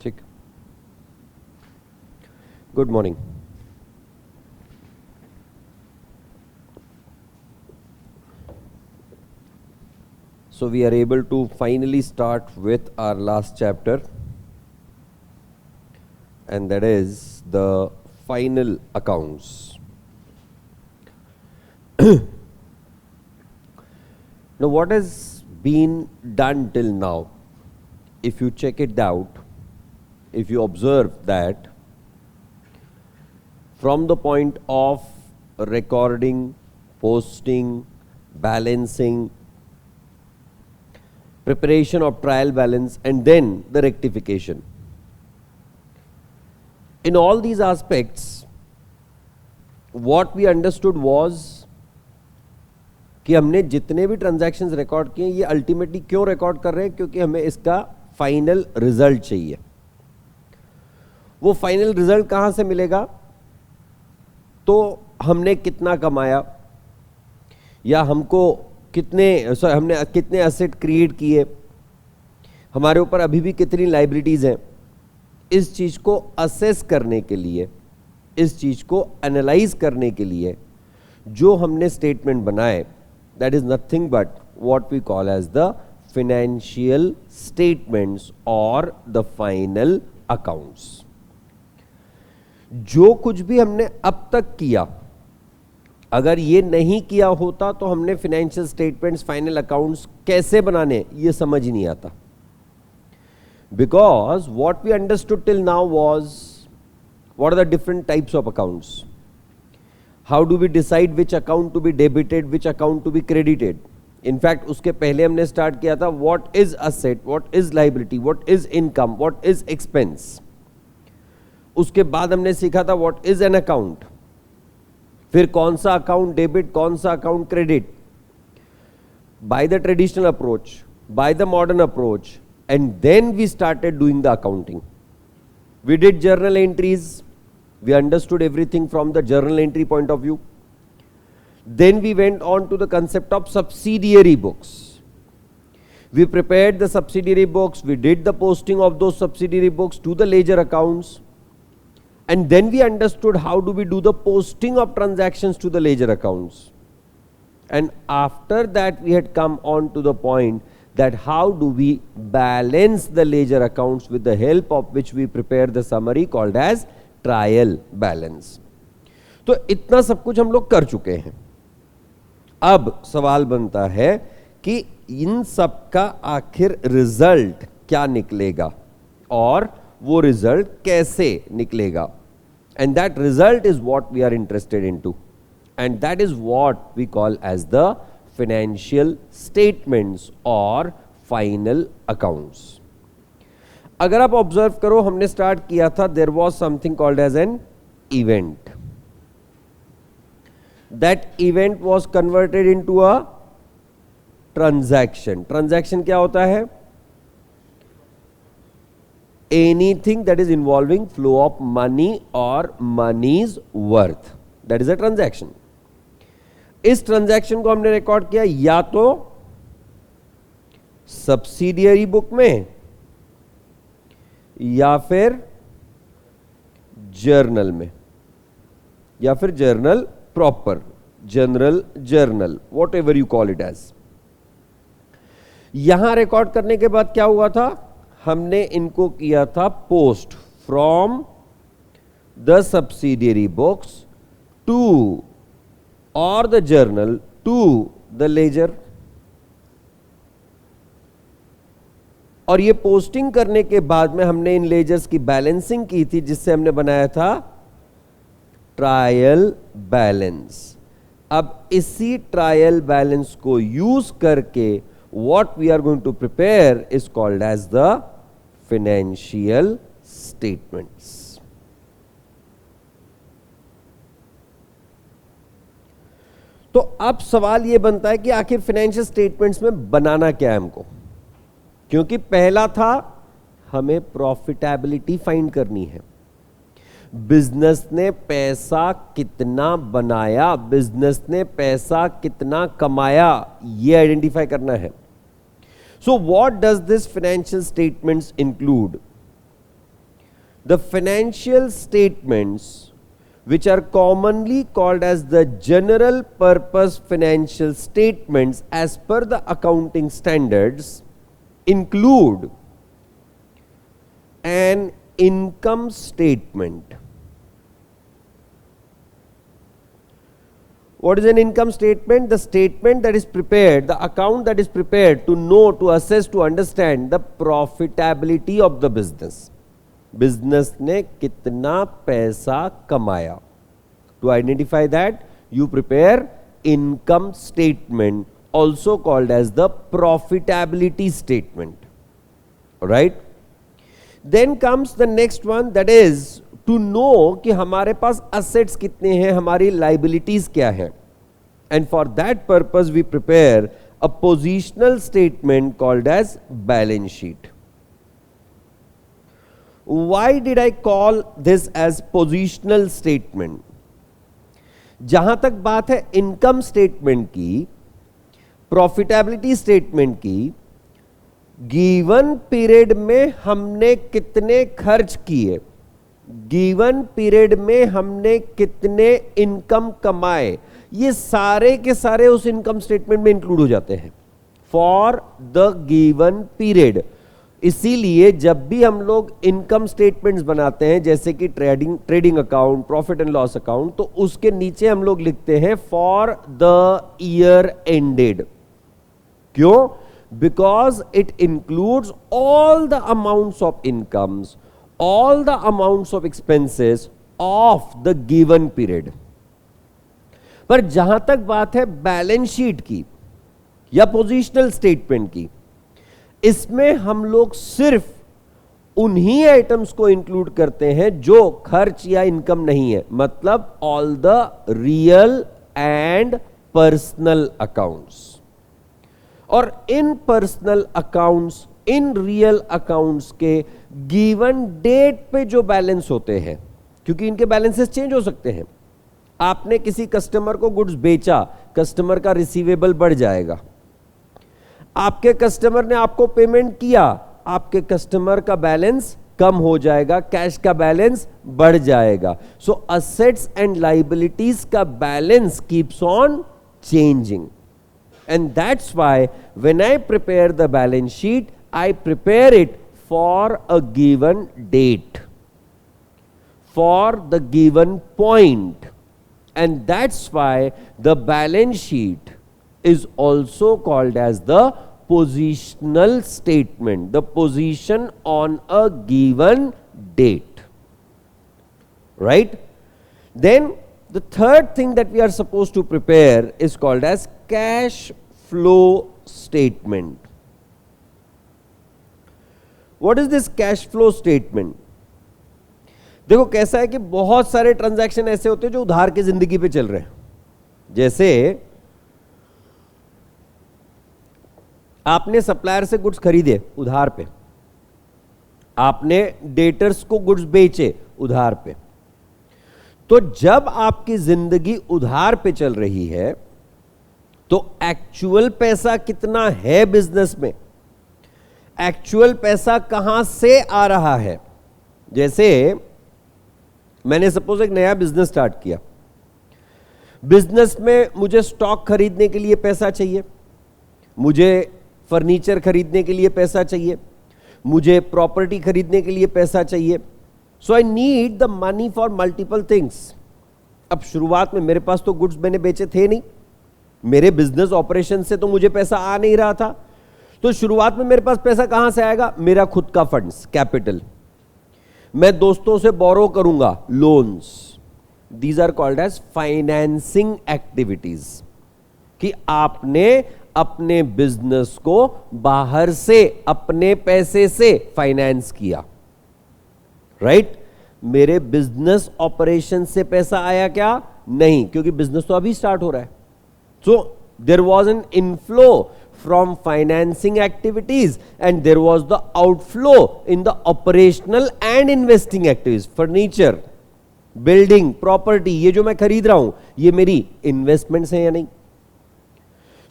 ठीक, good morning. So we are able to finally start with our last chapter, and that is the final accounts. Now what has been done till now, if you check it out, if you observe that from the point of recording, posting, balancing, preparation of trial balance, and then the rectification. In all these aspects, what we understood was कि हमने जितने भी transactions record किए ये ultimately क्यों record कर रहे हैं, क्योंकि हमें इसका फाइनल रिजल्ट चाहिए। वो फाइनल रिजल्ट कहां से मिलेगा, तो हमने कितना कमाया, या हमको हमने कितने एसेट क्रिएट किए, हमारे ऊपर अभी भी कितनी लाइबिलिटीज हैं। इस चीज को असेस करने के लिए, इस चीज को एनालाइज करने के लिए जो हमने स्टेटमेंट बनाए, that is nothing but what we call as the financial statements और द फाइनल अकाउंट्स। जो कुछ भी हमने अब तक किया, अगर ये नहीं किया होता तो हमने फाइनेंशियल स्टेटमेंट्स, फाइनल अकाउंट्स कैसे बनाने ये समझ ही नहीं आता। Because what we understood till now was what are the different types of accounts, how do we decide which account to be debited, which account to be credited. In fact उसके पहले हमने स्टार्ट किया था what is asset, what is liability, what is income, what is expense. उसके बाद हमने सीखा था व्हाट इज एन अकाउंट, फिर कौन सा अकाउंट डेबिट, कौन सा account credit, by the traditional approach, by the modern approach, and then we started doing the accounting. We did journal entries, we understood everything from the journal entry point of view. Then we went on to the concept of subsidiary books. We prepared the subsidiary books, we did the posting of those subsidiary books to the ledger accounts, and then we understood how do we do the posting of transactions to the ledger accounts. And after that we had come on to the point that how do we balance the ledger accounts, with the help of which we prepare the summary called as trial balance. तो इतना सब कुछ हम लोग कर चुके हैं। अब सवाल बनता है कि इन सब का आखिर रिजल्ट क्या निकलेगा और वो रिजल्ट कैसे निकलेगा। And that result is what we are interested into, and that is what we call as the financial statements और फाइनल अकाउंट्स। अगर आप ऑब्जर्व करो, हमने स्टार्ट किया था, there was something called as an event. That event was converted into a transaction. Transaction क्या होता है? Anything that is involving flow of money और money's worth, that is a transaction. इस ट्रांजैक्शन को हमने रिकॉर्ड किया या तो सब्सिडियरी बुक में या फिर जर्नल में, या फिर journal proper, general journal, whatever you call it as. यहां रिकॉर्ड करने के बाद क्या हुआ था, हमने इनको किया था post from the subsidiary books to और the journal to the ledger. और ये पोस्टिंग करने के बाद में हमने इन लेजर्स की बैलेंसिंग की थी, जिससे हमने बनाया था ट्रायल बैलेंस। अब इसी ट्रायल बैलेंस को यूज करके what we are going to prepare is called as the financial statements. तो अब सवाल यह बनता है कि आखिर फाइनेंशियल स्टेटमेंट्स में बनाना क्या है हमको, क्योंकि पहला था हमें प्रॉफिटेबिलिटी फाइंड करनी है। बिजनेस ने पैसा कितना बनाया, बिजनेस ने पैसा कितना कमाया, ये आइडेंटिफाई करना है। So what does this financial statements include? the financial statements, which are commonly called as the general purpose financial statements as per the accounting standards, include an income statement. What is an income statement? The statement that is prepared, the account that is prepared to know, to assess, to understand the profitability of the business. Business ने कितना पैसा कमाया. To identify that, you prepare income statement, also called as the profitability statement. Alright? Then comes the next one, that is to know कि हमारे पास assets कितने हैं, हमारी liabilities क्या हैं. And for that purpose we prepare a positional statement called as balance sheet. Why did I call this as positional statement? जहां तक बात है इनकम स्टेटमेंट की, प्रॉफिटेबिलिटी स्टेटमेंट की, गिवन पीरियड में हमने कितने खर्च किए, गिवन पीरियड में हमने कितने इनकम कमाए, ये सारे के सारे उस इनकम स्टेटमेंट में इंक्लूड हो जाते हैं फॉर द गिवन पीरियड. इसीलिए जब भी हम लोग इनकम स्टेटमेंट्स बनाते हैं, जैसे कि trading account, profit and loss account, तो उसके नीचे हम लोग लिखते हैं फॉर द ईयर एंडेड. क्यों? Because it includes all the amounts of incomes, all the amounts of expenses of the given period. पर जहां तक बात है बैलेंस शीट की या पोजिशनल स्टेटमेंट की, इसमें हम लोग सिर्फ उन्हीं आइटम्स को इंक्लूड करते हैं जो खर्च या इनकम नहीं है, मतलब all the real and personal accounts. और इन पर्सनल अकाउंट्स, इन रियल अकाउंट्स के गिवन डेट पे जो बैलेंस होते हैं, क्योंकि इनके बैलेंसेस चेंज हो सकते हैं. आपने किसी कस्टमर को गुड्स बेचा, कस्टमर का रिसीवेबल बढ़ जाएगा. आपके कस्टमर ने आपको पेमेंट किया, आपके कस्टमर का बैलेंस कम हो जाएगा, कैश का बैलेंस बढ़ जाएगा. सो असेट्स एंड लाइबिलिटीज का balance keeps on changing. And that's why when I prepare the balance sheet, I prepare it for a given date, for the given point. And that's why the balance sheet is also called as the positional statement, the position on a given date. Right? Then the third thing that we are supposed to prepare is called as cash flow statement. What is this cash flow statement? देखो कैसा है कि बहुत सारे transaction ऐसे होते हैं जो उधार की जिंदगी पे चल रहे हैं. जैसे आपने सप्लायर से गुड्स खरीदे उधार पे, आपने डेटर्स को गुड्स बेचे उधार पे. तो जब आपकी जिंदगी उधार पे चल रही है तो एक्चुअल पैसा कितना है बिजनेस में, एक्चुअल पैसा कहां से आ रहा है. जैसे मैंने सपोज एक नया बिजनेस स्टार्ट किया, बिजनेस में मुझे स्टॉक खरीदने के लिए पैसा चाहिए, मुझे फर्नीचर खरीदने के लिए पैसा चाहिए, मुझे प्रॉपर्टी खरीदने के लिए पैसा चाहिए. So I need the money for multiple things. अब शुरुआत में मेरे पास तो गुड्स मैंने बेचे थे नहीं, मेरे बिजनेस ऑपरेशन से तो मुझे पैसा आ नहीं रहा था. तो शुरुआत में मेरे पास पैसा कहां से आएगा? मेरा खुद का फंड्स, कैपिटल. मैं दोस्तों से बोरो करूंगा, loans. These are called as financing activities. कि आपने अपने बिजनेस को बाहर से अपने पैसे से फाइनेंस किया. राइट? मेरे बिजनेस ऑपरेशन से पैसा आया क्या? नहीं, क्योंकि बिजनेस तो अभी स्टार्ट हो रहा है. So there was an inflow from financing activities and there was the outflow in the operational and investing activities. Furniture, building, property, ये जो मैं खरीद रहा हूं, ये मेरी इन्वेस्टमेंट्स हैं या नहीं?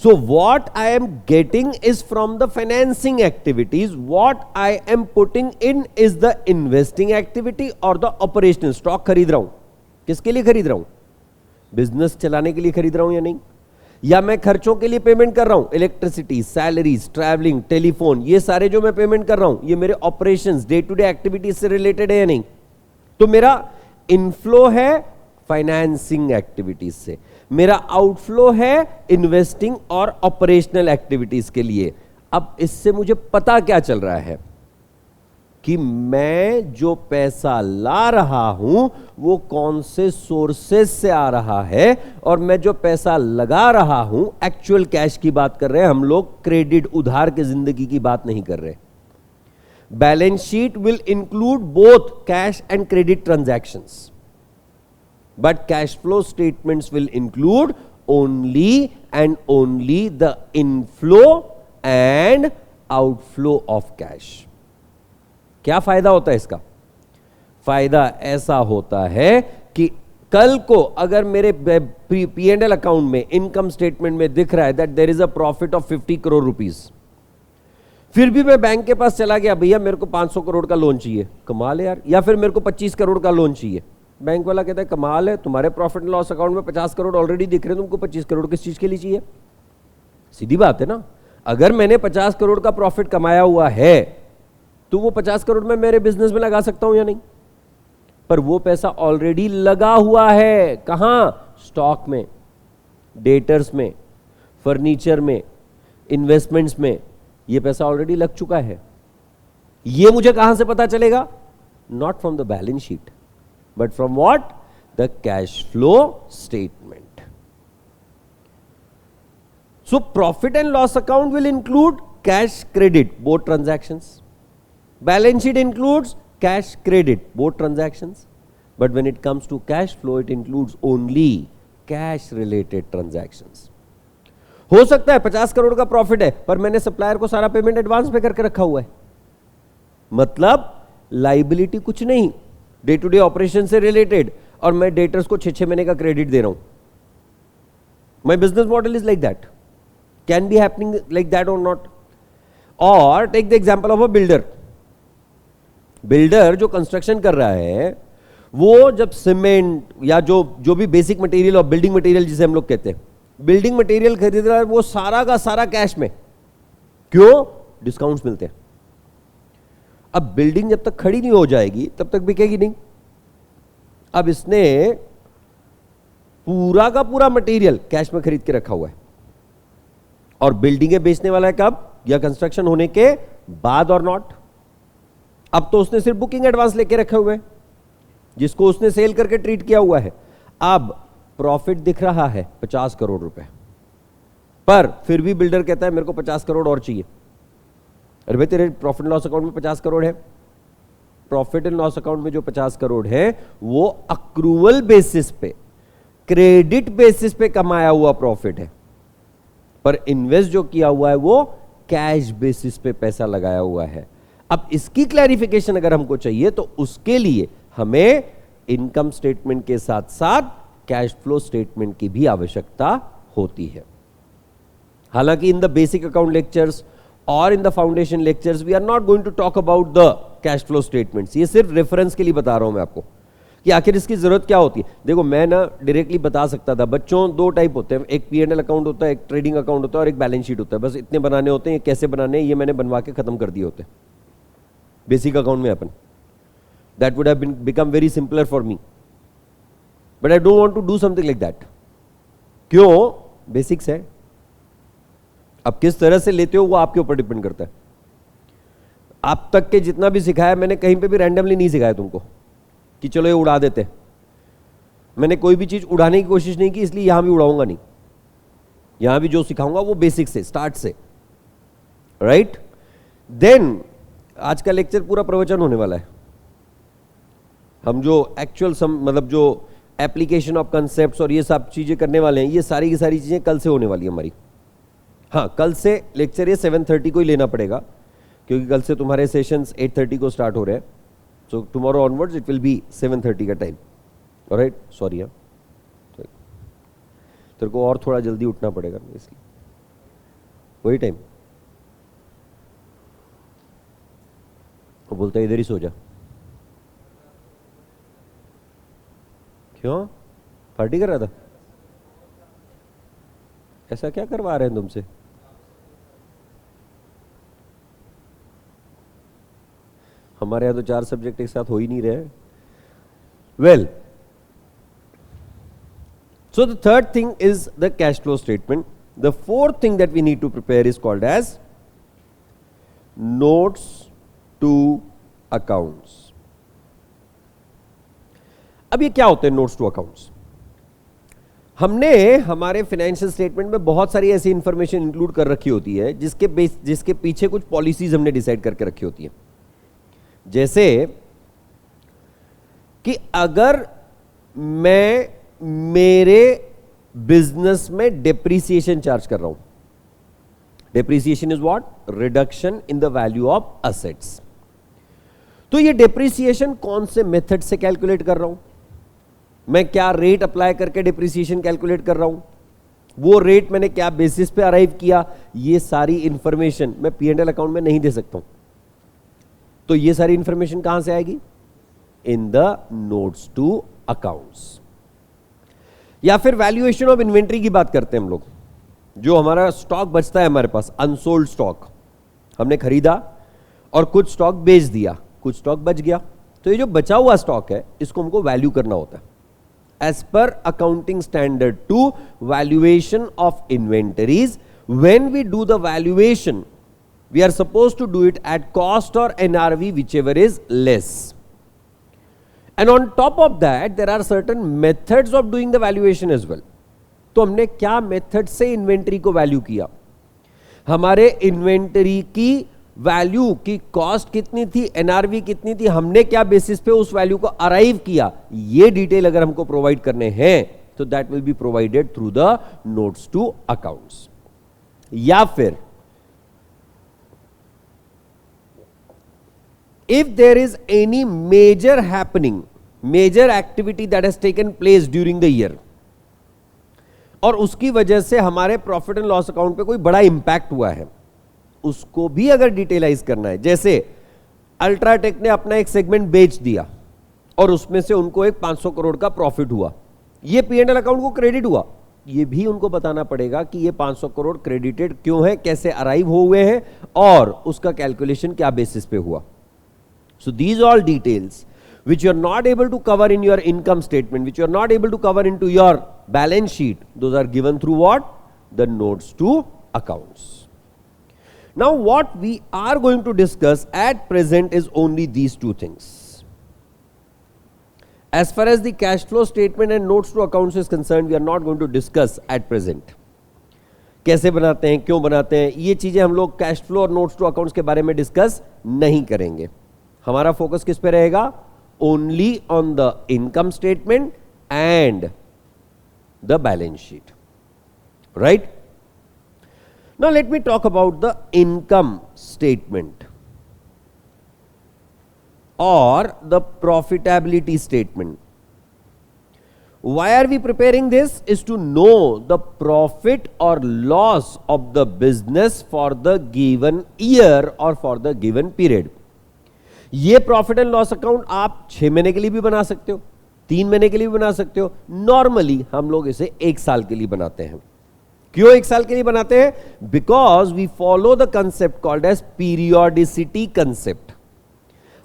So what I am getting is from the financing activities. What I am putting in is the investing activity or the operational. Stock खरीद रहा हूं, किसके लिए खरीद रहा हूं? बिजनेस चलाने के लिए खरीद रहा हूं या नहीं? या मैं खर्चों के लिए पेमेंट कर रहा हूं, इलेक्ट्रिसिटी, सैलरीज, ट्रैवलिंग, टेलीफोन, ये सारे जो मैं पेमेंट कर रहा हूं, ये मेरे operations, day to day activities से रिलेटेड है या नहीं? तो मेरा इनफ्लो है फाइनेंसिंग एक्टिविटीज से, मेरा आउटफ्लो है इन्वेस्टिंग और ऑपरेशनल एक्टिविटीज के लिए। अब इससे मुझे पता क्या चल रहा है कि मैं जो पैसा ला रहा हूं वो कौन से सोर्सेस से आ रहा है, और मैं जो पैसा लगा रहा हूं, एक्चुअल कैश की बात कर रहे हैं हम लोग, क्रेडिट उधार के जिंदगी की बात नहीं कर रहे। Balance sheet will include both cash and credit transactions, but cash flow statements will include only and only the inflow and outflow of cash. क्या फायदा होता है इसका? फायदा ऐसा होता है कि कल को अगर मेरे P&L अकाउंट में, इनकम स्टेटमेंट में दिख रहा है that there is a profit of 50 crore rupees, फिर भी मैं बैंक के पास चला गया, भैया मेरे को 500 करोड़ का लोन चाहिए, कमाल है यार, या फिर मेरे को 25 करोड़ का लोन चाहिए, बैंक वाला कहता है कमाल है, तुम्हारे प्रॉफिट एंड लॉस अकाउंट में 50 करोड़ ऑलरेडी दिख रहे हैं, तुमको 25 करोड़ किस चीज के लिए चाहिए? सीधी बात है ना, अगर मैंने 50 करोड़ का प्रॉफिट कमाया हुआ है तो वो 50 करोड़ में मेरे बिजनेस में लगा सकता हूं या नहीं? पर वो पैसा ऑलरेडी लगा हुआ है, कहां? स्टॉक में, डेटर्स में, फर्नीचर में, इन्वेस्टमेंट्स में, ये पैसा ऑलरेडी लग चुका है। ये मुझे कहां से पता चलेगा? Not from the balance sheet, but from what? The cash flow statement. So profit and loss account will include cash credit, both transactions. Balance sheet includes cash credit, both transactions. But when it comes to cash flow, it includes only cash related transactions. हो सकता है 50 करोड़ का profit है पर मैंने supplier को सारा payment advance पे करके रखा हुआ है, मतलब लाइबिलिटी कुछ नहीं, डे टू डे ऑपरेशन से रिलेटेड, और मैं डेटर्स को 6 महीने का क्रेडिट दे रहा हूं। My business model is like that, can be happening like that और नॉट। और take the example of a builder. Builder जो कंस्ट्रक्शन कर रहा है वो जब सीमेंट या जो भी बेसिक मटेरियल और बिल्डिंग मटेरियल जिसे हम लोग कहते हैं, बिल्डिंग मटेरियल खरीद रहा है, वो सारा का सारा कैश में। क्यों? डिस्काउंट्स मिलते हैं। अब बिल्डिंग जब तक खड़ी नहीं हो जाएगी तब तक बिकेगी नहीं। अब इसने पूरा का पूरा मटेरियल कैश में खरीद के रखा हुआ है, और बिल्डिंगें बेचने वाला है कब? या कंस्ट्रक्शन होने के बाद और नॉट। अब तो उसने सिर्फ बुकिंग एडवांस लेके रखे हुए हैं जिसको उसने सेल करके ट्रीट किया हुआ है। अब प्रॉफिट दिख रहा है 50 करोड़ रुपए, पर फिर भी बिल्डर कहता है मेरे को 50 करोड़ और चाहिए। अरे भाई तेरे प्रॉफिट एंड लॉस अकाउंट में 50 करोड़ है। प्रॉफिट एंड लॉस अकाउंट में जो 50 करोड़ है वो अक्रूवल बेसिस पे, क्रेडिट बेसिस पे कमाया हुआ प्रॉफिट है, पर इन्वेस्ट जो किया हुआ है वो कैश बेसिस पे पैसा लगाया हुआ है। अब इसकी क्लैरिफिकेशन अगर हमको चाहिए तो उसके लिए हमें इनकम स्टेटमेंट के साथ साथ कैश फ्लो स्टेटमेंट की भी आवश्यकता होती है। हालांकि in the basic account lectures और in the foundation lectures we are not going to talk about the cash flow statements. ये सिर्फ रेफरेंस के लिए बता रहा हूं मैं आपको कि आखिर इसकी जरूरत क्या होती है। देखो मैं ना डायरेक्टली बता सकता था, बच्चों 2 टाइप होते हैं, एक P&L अकाउंट होता है, एक ट्रेडिंग अकाउंट होता है और एक बैलेंस शीट होता है। बस इतने बनाने होते हैं। ये कैसे बनाने हैं ये मैंने बनवा के खत्म कर दिए होते हैं बेसिक अकाउंट में अपन। That would have become very simpler for me, but I don't want to do something like that. क्यों? बेसिक्स है। अब किस तरह से लेते हो वो आपके ऊपर डिपेंड करता है। आप तक के जितना भी सिखाया मैंने कहीं पे भी रैंडमली नहीं सिखाया तुमको कि चलो ये उड़ा देते। मैंने कोई भी चीज उड़ाने की कोशिश नहीं की, इसलिए यहां भी उड़ाऊंगा नहीं। यहां भी जो सिखाऊंगा वो बेसिक से, स्टार्ट से, राइट। देन आज का लेक्चर पूरा प्रवचन होने वाला है। हम जो एक्चुअल मतलब जो एप्लीकेशन ऑफ कंसेप्ट्स और ये सब चीजें करने वाले हैं, ये सारी की सारी चीजें कल से होने वाली है हमारी। हाँ, कल से लेक्चर ये 7:30 को ही लेना पड़ेगा क्योंकि कल से तुम्हारे सेशंस 8:30 को स्टार्ट हो रहे हैं। So tomorrow onwards it will be 7:30 का टाइम। Alright, sorry. हाँ, तेरे को और थोड़ा जल्दी उठना पड़ेगा इसलिए। वही टाइम। वो बोलता है इधर ही सो जा। क्यों? पार्टी कर रहा था? ऐसा क्या करवा रहे हैं तुमसे? हमारे यहां तो 4 सब्जेक्ट एक साथ हो ही नहीं रहे। Well, so the third thing is the cash flow statement. The fourth thing that we need to prepare is called as notes to accounts. अब ये क्या होते हैं notes to accounts? हमने हमारे फाइनेंशियल स्टेटमेंट में बहुत सारी ऐसी इंफॉर्मेशन इंक्लूड कर रखी होती है जिसके पीछे कुछ पॉलिसीज हमने डिसाइड करके रखी होती है। जैसे कि अगर मैं मेरे बिजनेस में डेप्रीसिएशन चार्ज कर रहा हूं, depreciation is what? Reduction in the value of assets. तो ये डेप्रीसिएशन कौन से मेथड से कैलकुलेट कर रहा हूं, मैं क्या रेट अप्लाई करके डेप्रीसिएशन कैलकुलेट कर रहा हूं, वो रेट मैंने क्या बेसिस पे अराइव किया, ये सारी इंफॉर्मेशन मैं P&L अकाउंट में नहीं दे सकता हूं। तो ये सारी इंफॉर्मेशन कहां से आएगी? In the notes to accounts. या फिर वैल्यूएशन ऑफ इन्वेंट्री की बात करते हैं हम लोग। जो हमारा स्टॉक बचता है हमारे पास, अनसोल्ड स्टॉक, हमने खरीदा और कुछ स्टॉक बेच दिया, कुछ स्टॉक बच गया, तो ये जो बचा हुआ स्टॉक है इसको हमको वैल्यू करना होता है as per accounting standard 2 valuation of inventories. When we do the valuation we are supposed to do it at cost or NRV, whichever is less. And on top of that there are certain methods of doing the valuation as well. तो हमने क्या method से inventory को value किया, हमारे inventory की value की cost कितनी थी, NRV कितनी थी, हमने क्या बेसिस पे उस वैल्यू को अराइव किया, ये डिटेल अगर हमको प्रोवाइड करने हैं तो that will be provided through the notes to accounts. या फिर if there is any major happening, major activity that has taken place during the year, और उसकी वजह से हमारे प्रॉफिट एंड लॉस अकाउंट पे कोई बड़ा इंपैक्ट हुआ है, उसको भी अगर डिटेलाइज करना है। जैसे अल्ट्राटेक ने अपना एक सेगमेंट बेच दिया और उसमें से उनको एक 500 करोड़ का प्रॉफिट हुआ, ये P&L अकाउंट को क्रेडिट हुआ, ये भी उनको बताना पड़ेगा कि ये 500 करोड़ क्रेडिटेड क्यों है, कैसे अराइव हुए हैं और उसका कैलकुलेशन क्या बेसिस पे हुआ। So these all details which you are not able to cover in your income statement, which you are not able to cover into your balance sheet, those are given through what? The notes to accounts. Now what we are going to discuss at present is only these two things. As far as the cash flow statement and notes to accounts is concerned, we are not going to discuss at present. कैसे बनाते हैं, क्यों बनाते हैं, ये चीजें हम लोग कैश फ्लो और नोट्स टू अकाउंट्स के बारे में डिस्कस नहीं करेंगे। हमारा फोकस किस पे रहेगा? Only on the income statement and the balance sheet, right? Now let me talk about the income statement और the profitability statement. Why are we preparing this? Is to know the profit or loss of the business for the given year or for the given period. ये profit and loss account आप 6 महीने के लिए भी बना सकते हो, 3 महीने के लिए भी बना सकते हो. नॉर्मली हम लोग इसे 1 साल के लिए बनाते हैं. क्यों 1 साल के लिए बनाते हैं? Because we follow the concept called as periodicity concept.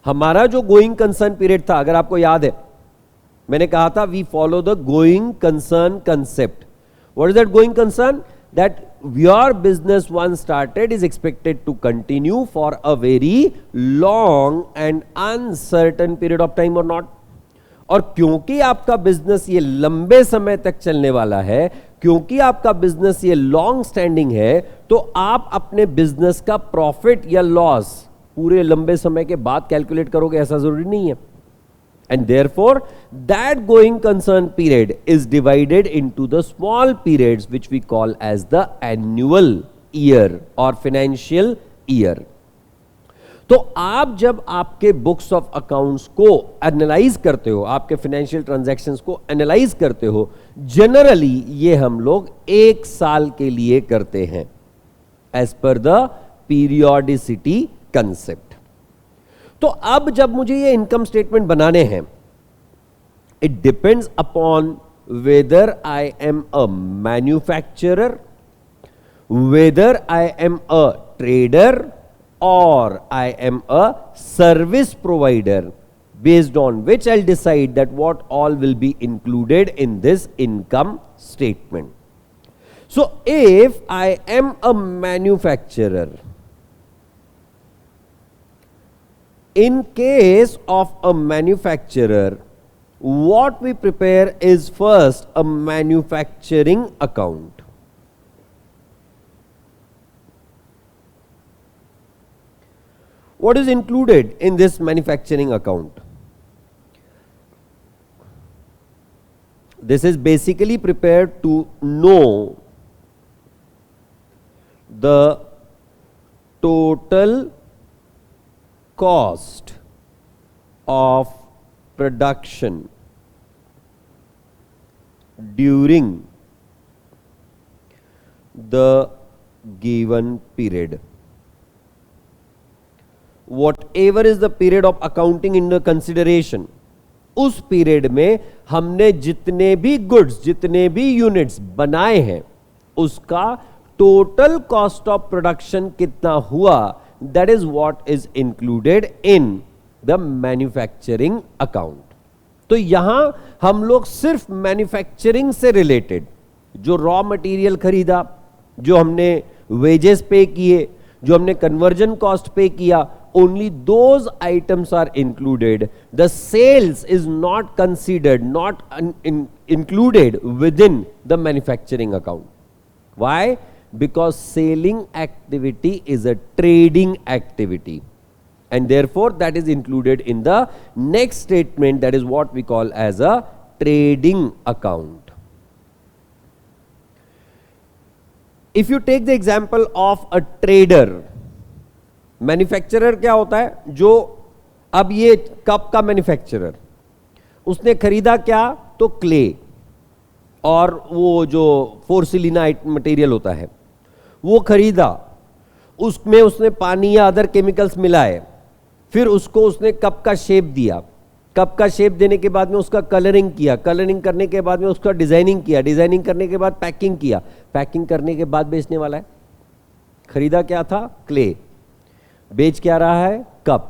हमारा जो गोइंग कंसर्न पीरियड था, अगर आपको याद है, मैंने कहा था we follow the going concern concept. What is that going concern? That your business one started is expected to continue for a very long and uncertain period of time और not. और क्योंकि आपका बिजनेस ये लंबे समय तक चलने वाला है, क्योंकि आपका बिजनेस ये लॉन्ग स्टैंडिंग है, तो आप अपने बिजनेस का प्रॉफिट या लॉस पूरे लंबे समय के बाद कैलकुलेट करोगे, ऐसा जरूरी नहीं है. And therefore, that going concern period is divided into the small periods which we call as the annual year or financial year. तो आप जब आपके बुक्स ऑफ अकाउंट्स को एनालाइज करते हो, आपके फाइनेंशियल ट्रांजैक्शंस को एनालाइज करते हो, जनरली ये हम लोग 1 साल के लिए करते हैं. as per the periodicity concept. तो अब जब मुझे ये इनकम स्टेटमेंट बनाने हैं, it depends upon whether I am a manufacturer, whether I am a trader, or I am a service provider, based on which I'll decide that what all will be included in this income statement. So if I am a manufacturer, in case of a manufacturer, what we prepare is first a manufacturing account. What is included in this manufacturing account? This is basically prepared to know the total cost of production during the given period. Whatever is the period of accounting in the consideration, उस period में हमने जितने भी goods, जितने भी units बनाए हैं, उसका टोटल कॉस्ट ऑफ प्रोडक्शन कितना हुआ, that is what is included in the manufacturing account. तो यहां हम लोग सिर्फ मैन्युफैक्चरिंग से रिलेटेड जो रॉ मटेरियल खरीदा, जो हमने वेजेस पे किए, जो हमने कन्वर्जन कॉस्ट पे किया, only those items are included. The sales is not considered, not included within the manufacturing account. Why? Because selling activity is a trading activity, and therefore that is included in the next statement, that is what we call as a trading account. If you take the example of a trader, manufacturer क्या होता है, जो अब ये cup का manufacturer, उसने खरीदा क्या, तो क्ले और वो जो फोर्सिलिना मटेरियल होता है वो खरीदा, उसमें उसने पानी या अदर केमिकल्स मिलाए, फिर उसको उसने कप का शेप दिया, कप का शेप देने के बाद में उसका कलरिंग किया, कलरिंग करने के बाद में उसका डिजाइनिंग किया, डिजाइनिंग करने के बाद पैकिंग किया, पैकिंग करने के बाद बेचने वाला है. खरीदा क्या था, क्ले, बेच क्या रहा है, cup.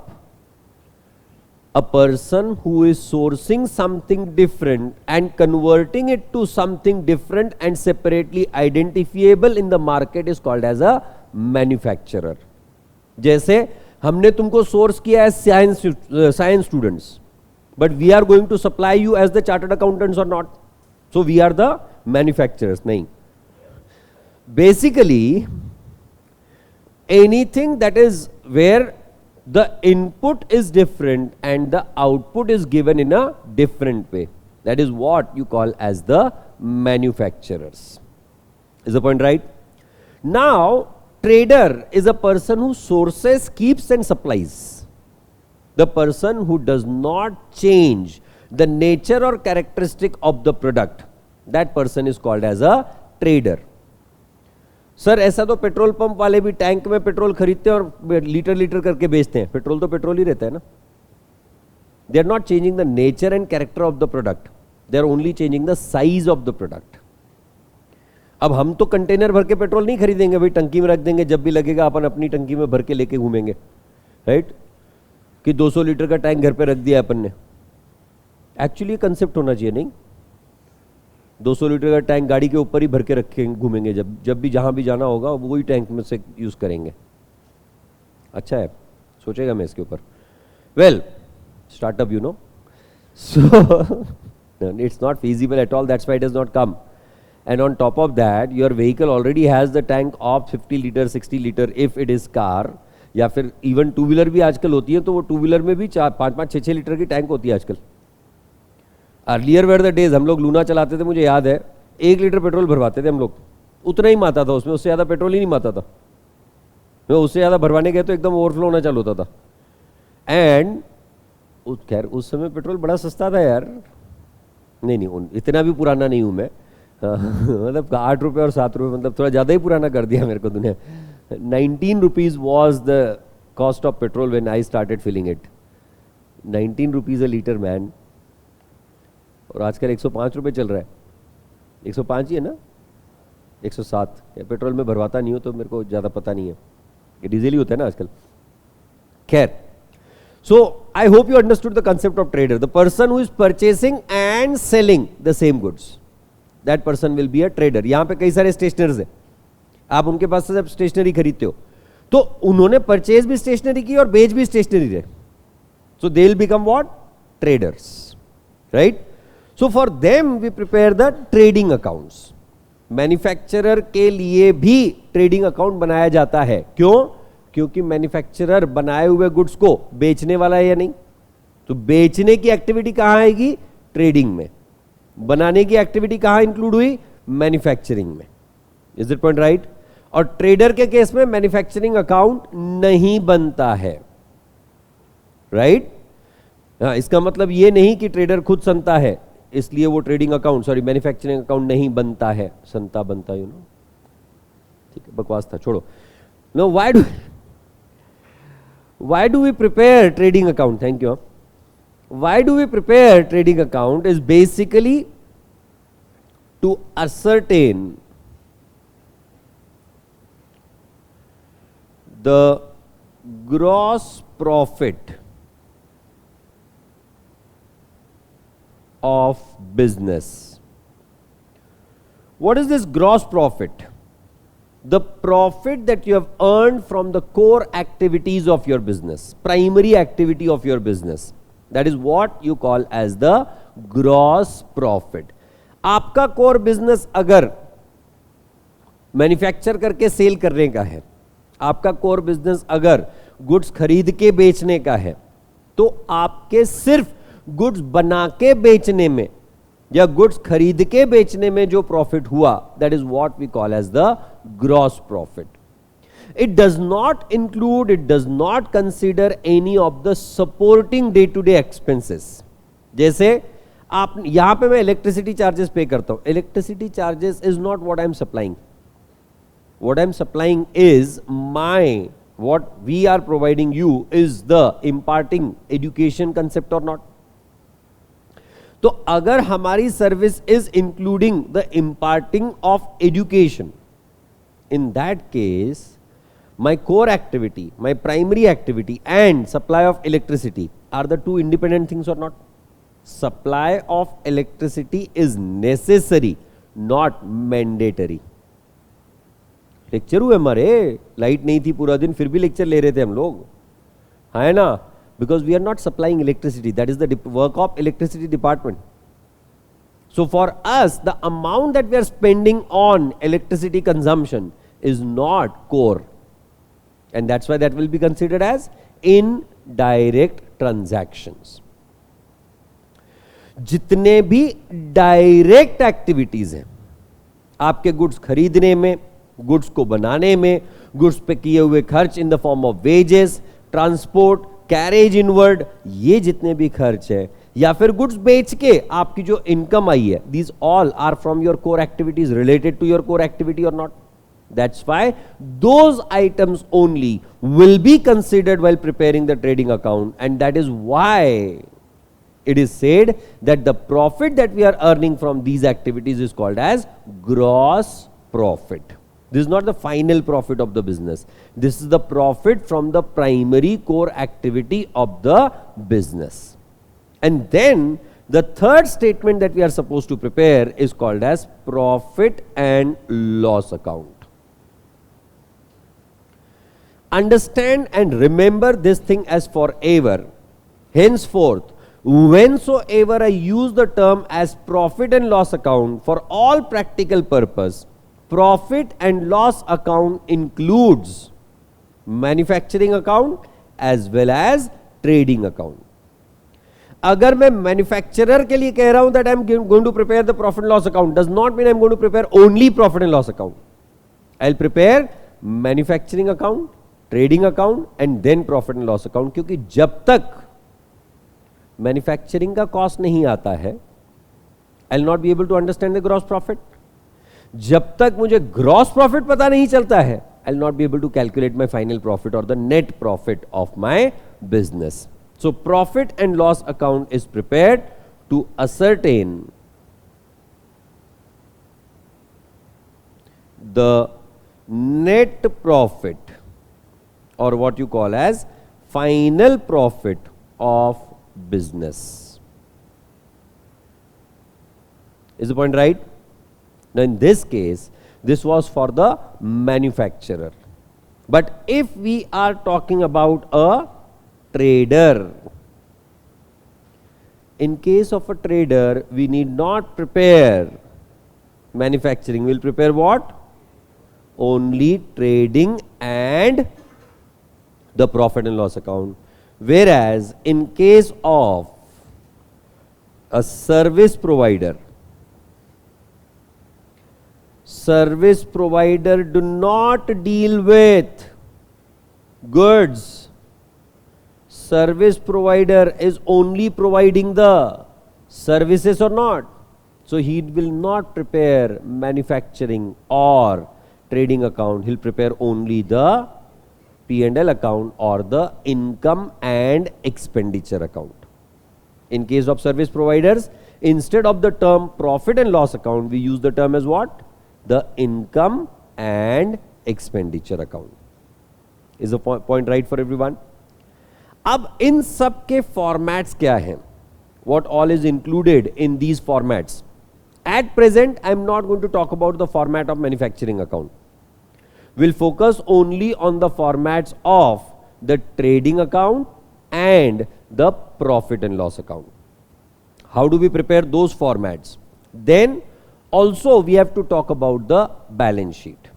A person who is sourcing something different and converting it to something different and separately identifiable in the market is called as a manufacturer. जैसे हमने तुमको सोर्स किया है science students, but we are going to supply you as the chartered accountants और not, so we are the manufacturers. नहीं, basically anything that is where the input is different and the output is given in a different way, that is what you call as the manufacturers. Is the point right? Now, trader is a person who sources, keeps and supplies. The person who does not change the nature or characteristic of the product, that person is called as a trader. Sir ऐसा तो petrol pump वाले भी tank में petrol खरीदते हैं और litre litre करके बेचते हैं, पेट्रोल तो पेट्रोल ही रहता है ना. They are not changing the nature and character of the product, they are only changing the size of the product. अब हम तो कंटेनर भर के पेट्रोल नहीं खरीदेंगे भाई, टंकी में रख देंगे, जब भी लगेगा अपन अपनी टंकी में भर के लेके घूमेंगे, राइट? कि 200 लीटर का टैंक घर पे रख दिया अपन ने. एक्चुअली कंसेप्ट होना चाहिए, नहीं 200 लीटर का टैंक गाड़ी के ऊपर ही भर के रखे घूमेंगे, जब भी जहां भी जाना होगा वही टैंक में से यूज करेंगे. अच्छा है, सोचेगा मैं इसके ऊपर. Well, startup, you know, so it's not feasible at all, that's why it does not come. And on top of that, your vehicle already has the tank of 50 liter 60 liter if it is car, या फिर even two wheeler भी आजकल होती है, तो वो two wheeler में भी 4-5 6 लीटर की टैंक होती है आजकल. अर्लियर वेर द डेज, हम लोग लूना चलाते थे, मुझे याद है 1 लीटर पेट्रोल भरवाते थे हम लोग, उतना ही माता था उसमें, उससे ज़्यादा पेट्रोल ही नहीं माता था. उससे ज़्यादा भरवाने गए तो एकदम ओवरफ्लो होना चालू होता था. एंड खैर उस समय पेट्रोल बड़ा सस्ता था यार. नहीं, इतना भी पुराना नहीं हूँ मैं, मतलब 8 रुपये और 7 रुपये, मतलब थोड़ा ज़्यादा ही पुराना कर दिया मेरे को दुनिया, 19 rupees was the cost of petrol when I started filling it. 19 rupees a liter, man. और आजकल 105 रुपए चल रहा है. 105 ही है ना, 107. पेट्रोल में भरवाता नहीं हो तो मेरे को ज़्यादा पता नहीं है, ये डीजल ही होता है ना आजकल. खैर, so I hope you understood the concept of trader. The person who is purchasing and selling the same goods, that person will be a trader. यहाँ पे कई सारे स्टेशनर्स हैं, आप उनके पास से जब स्टेशनरी खरीदते हो तो उन्होंने परचेज भी स्टेशनरी की और बेच भी स्टेशनरी रहे. So they will become what? Traders, right? So for them we prepare the trading accounts. Manufacturer के लिए भी ट्रेडिंग अकाउंट बनाया जाता है. क्यों? क्योंकि मैन्युफैक्चरर बनाए हुए गुड्स को बेचने वाला है या नहीं, तो बेचने की एक्टिविटी कहां आएगी? ट्रेडिंग में. बनाने की एक्टिविटी कहां इंक्लूड हुई? मैन्युफैक्चरिंग में. Is it point right? और ट्रेडर के केस में मैन्युफैक्चरिंग अकाउंट नहीं बनता है, राइट? हाँ, इसका मतलब यह नहीं कि ट्रेडर खुद संता है इसलिए वो trading account, sorry, manufacturing account नहीं बनता है. संता बनता, यू नो. ठीक है, बकवास था, छोड़ो. No, why do we prepare trading account? Thank you. Why do we prepare trading account is basically to ascertain the gross profit of business. What is this gross profit? The profit that you have earned from the core activities of your business, primary activity of your business. That is what you call as the gross profit. आपका core business अगर manufacture करके cell करने का है, आपका core business अगर goods खरीद के बेचने का है, तो आपके सिर्फ गुड्स बना के बेचने में या गुड्स खरीद के बेचने में जो प्रॉफिट हुआ, that is what we call as the gross profit. It does not include, it does not consider any of the supporting day to day expenses. जैसे आप यहां पे मैं इलेक्ट्रिसिटी चार्जेस पे करता हूं. Electricity charges is not what I am supplying. What I am supplying is my, what we are providing you is the imparting education concept or not. तो अगर हमारी service is including the imparting of education, in that case my core activity, my primary activity and supply of electricity are the two independent things और not? Supply of electricity is necessary, not mandatory. Lecture हुए हमारे, light नहीं थी पूरा दिन फिर भी lecture ले रहे थे हम लोग, है ना? Because we are not supplying electricity. That is the work of electricity department. So for us, the amount that we are spending on electricity consumption is not core. And that's why that will be considered as indirect transactions. जितने भी direct activities हैं आपके goods खरीदने में, goods को बनाने में, goods पे किए हुए खर्च in the form of wages, transport, carriage inward, ये जितने भी खर्च है या फिर गुड्स बेच के आपकी जो इनकम आई है, these all are from your core activities, related to your core activity और not. That's why those items only will be considered while preparing the trading account. And that is why it is said that the profit that we are earning from these activities is called as gross profit. This is not the final profit of the business. This is the profit from the primary core activity of the business. And then the third statement that we are supposed to prepare is called as profit and loss account. Understand and remember this thing as forever. Henceforth, whensoever I use the term as profit and loss account for all practical purpose, profit and loss account includes manufacturing account as well as trading account. अगर मैं manufacturer के लिए कह रहा हूं that I am going to prepare the profit and loss account, does not mean I am going to prepare only profit and loss account. I'll prepare manufacturing account, trading account and then profit and loss account. क्योंकि जब तक manufacturing का cost नहीं आता है, I will not be able to understand the gross profit. जब तक मुझे ग्रॉस प्रॉफिट पता नहीं चलता है, I'll not be able to calculate my final profit or the net profit of my business. So profit and loss account is prepared to ascertain the net profit, or what you call as final profit of business. Is the point right? Now in this case, this was for the manufacturer. But if we are talking about a trader, in case of a trader, we need not prepare manufacturing. We'll prepare what? Only trading and the profit and loss account. Whereas in case of a service provider do not deal with goods. Service provider is only providing the services or not. So he will not prepare manufacturing or trading account. He'll prepare only the P&L account or the income and expenditure account. In case of service providers, instead of the term profit and loss account, we use the term as what? The income and expenditure account. Is the point right for everyone? अब इन सब के formats क्या हैं? What all is included in these formats? At present, I am not going to talk about the format of manufacturing account. We'll focus only on the formats of the trading account and the profit and loss account. How do we prepare those formats? Then also we have to talk about the balance sheet.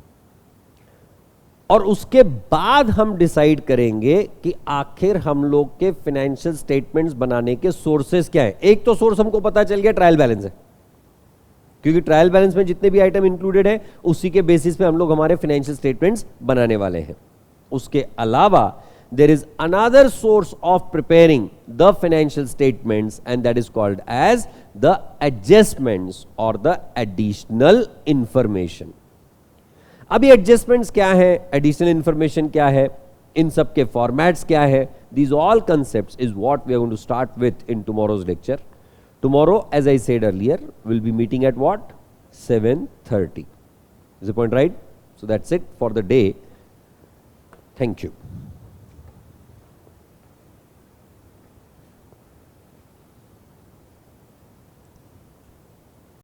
और उसके बाद हम decide करेंगे कि आखिर हम लोग के फाइनेंशियल स्टेटमेंट्स बनाने के सोर्सेस क्या हैं. एक तो सोर्स हमको पता चल गया, ट्रायल बैलेंस है, क्योंकि ट्रायल बैलेंस में जितने भी आइटम इंक्लूडेड है उसी के बेसिस पे हम लोग हमारे फाइनेंशियल स्टेटमेंट्स बनाने वाले हैं. उसके अलावा there is another source of preparing the financial statements, and that is called as the adjustments or the additional information. अभी adjustments क्या है, additional information क्या है, इन सब के formats क्या है, these all concepts is what we are going to start with in tomorrow's lecture. Tomorrow, as I said earlier, we'll be meeting at what? 7:30. Is the point right? So that's it for the day. Thank you.